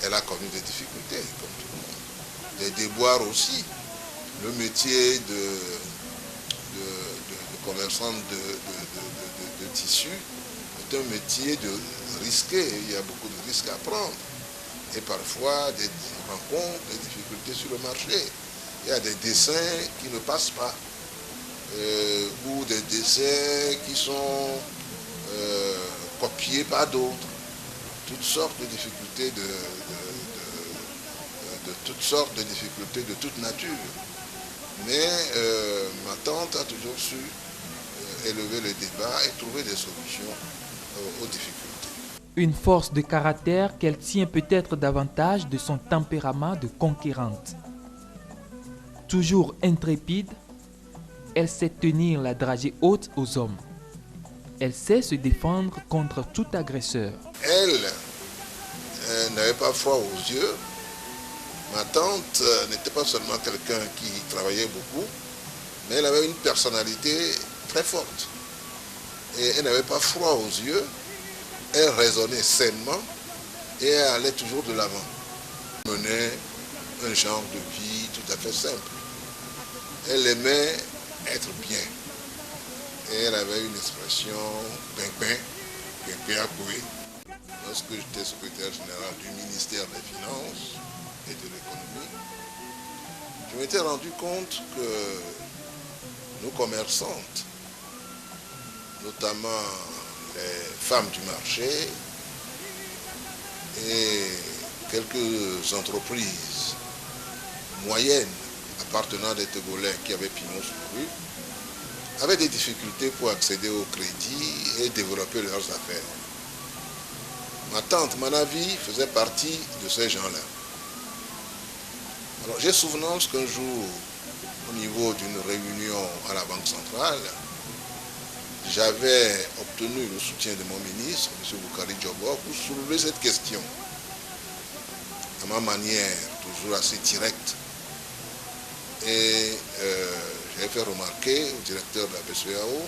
elle a connu des difficultés, comme tout le monde. Des déboires aussi. Le métier de commerçante de tissus est un métier risqué. Il y a beaucoup de risques à prendre. Et parfois, des rencontres, des difficultés sur le marché. Il y a des dessins qui ne passent pas. Ou des dessins qui sont copiés par d'autres. Toutes sortes de difficultés de toutes sortes de difficultés de toute nature. Mais ma tante a toujours su élever le débat et trouver des solutions aux difficultés. Une force de caractère qu'elle tient peut-être davantage de son tempérament de conquérante. Toujours intrépide, elle sait tenir la dragée haute aux hommes. Elle sait se défendre contre tout agresseur. Elle n'avait pas froid aux yeux. Ma tante n'était pas seulement quelqu'un qui travaillait beaucoup, mais elle avait une personnalité très forte. Et elle n'avait pas froid aux yeux. Elle raisonnait sainement et elle allait toujours de l'avant. Elle menait un genre de vie tout à fait simple. Elle aimait être bien. Et elle avait une expression pimpin à couer. Lorsque j'étais secrétaire général du ministère des Finances et de l'économie, je m'étais rendu compte que nos commerçantes, notamment les femmes du marché et quelques entreprises moyennes appartenant à des Togolais qui avaient pignon sur rue, avaient des difficultés pour accéder au crédit et développer leurs affaires. Ma tante Manavi faisait partie de ces gens-là. Alors j'ai souvenance qu'un jour, au niveau d'une réunion à la Banque centrale, j'avais obtenu le soutien de mon ministre, M. Boukari Djobor, pour soulever cette question. À ma manière, toujours assez directe. Et j'ai fait remarquer au directeur de la BCEAO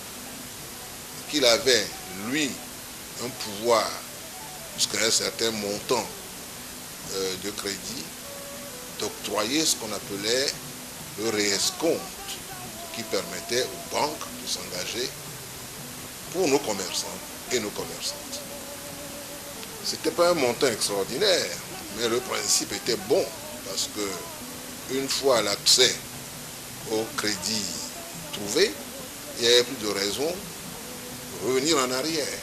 qu'il avait, lui, un pouvoir, jusqu'à un certain montant de crédit, d'octroyer ce qu'on appelait le réescompte, qui permettait aux banques de s'engager pour nos commerçants et nos commerçantes. Ce n'était pas un montant extraordinaire, mais le principe était bon, parce que une fois l'accès au crédit trouvé, il n'y avait plus de raison de revenir en arrière.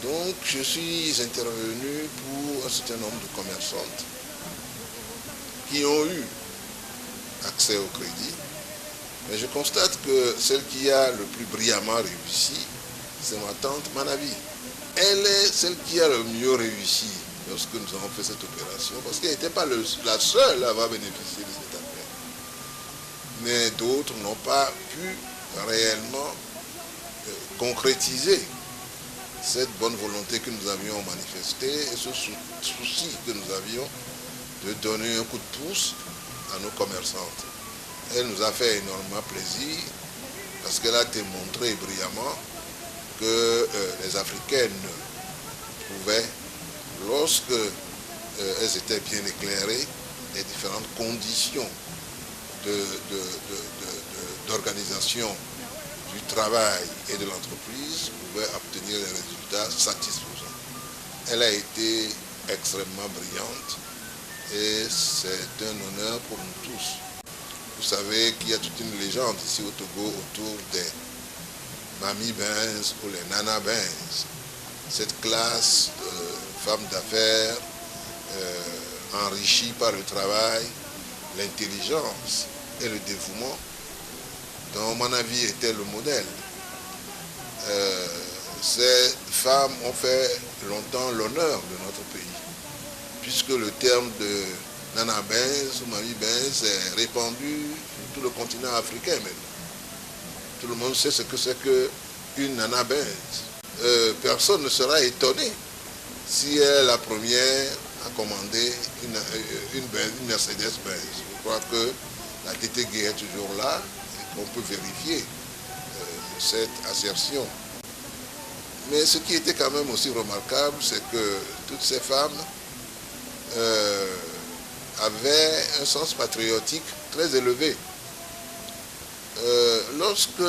Donc je suis intervenu pour un certain nombre de commerçantes qui ont eu accès au crédit. Mais je constate que celle qui a le plus brillamment réussi, c'est ma tante Manavi. Elle est celle qui a le mieux réussi lorsque nous avons fait cette opération, parce qu'elle n'était pas la seule à avoir bénéficié de cette affaire. Mais d'autres n'ont pas pu réellement concrétiser cette bonne volonté que nous avions manifestée et ce souci que nous avions de donner un coup de pouce à nos commerçantes. Elle nous a fait énormément plaisir parce qu'elle a démontré brillamment que les Africaines pouvaient, lorsque elles étaient bien éclairées, les différentes conditions d'organisation du travail et de l'entreprise, pouvaient obtenir des résultats satisfaisants. Elle a été extrêmement brillante et c'est un honneur pour nous tous. Vous savez qu'il y a toute une légende ici au Togo autour des Mami Benz ou les Nana Benz. Cette classe de femmes d'affaires enrichies par le travail, l'intelligence et le dévouement, dont mon avis était le modèle. Ces femmes ont fait longtemps l'honneur de notre pays, puisque le terme de Nana Benz ou Mami Benz est répandu sur tout le continent africain maintenant. Tout le monde sait ce que c'est qu'une Nana Benz. Personne ne sera étonné si elle est la première à commander une Mercedes-Benz. Je crois que la TTG est toujours là et qu'on peut vérifier cette assertion. Mais ce qui était quand même aussi remarquable, c'est que toutes ces femmes avait un sens patriotique très élevé. Lorsque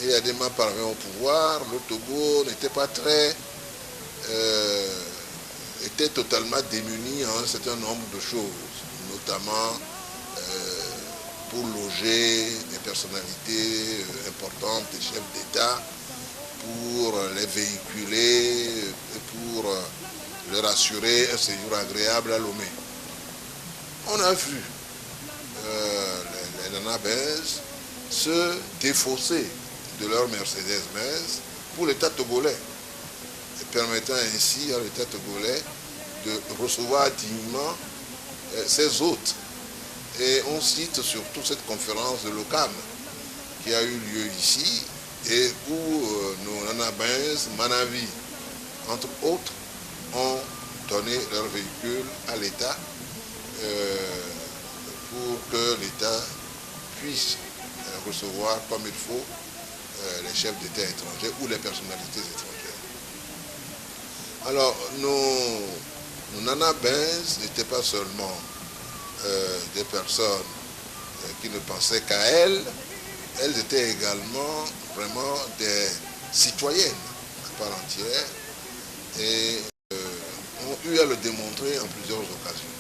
Eyadema parvint au pouvoir, le Togo n'était pas était totalement démuni en un certain nombre de choses, notamment pour loger des personnalités importantes, des chefs d'État, pour les véhiculer et pour leur assurer un séjour agréable à Lomé. On a vu les Nana Benz se défausser de leur Mercedes-Benz pour l'État togolais, et permettant ainsi à l'État togolais de recevoir dignement ses hôtes. Et on cite surtout cette conférence de l'OCAM qui a eu lieu ici et où nos Nana Benz, Manavi, entre autres, ont donné leur véhicule à l'État pour que l'État puisse recevoir comme il faut les chefs d'État étrangers ou les personnalités étrangères. Alors, nos Nana Benz n'étaient pas seulement des personnes qui ne pensaient qu'à elles étaient également vraiment des citoyennes à part entière et ont eu à le démontrer en plusieurs occasions.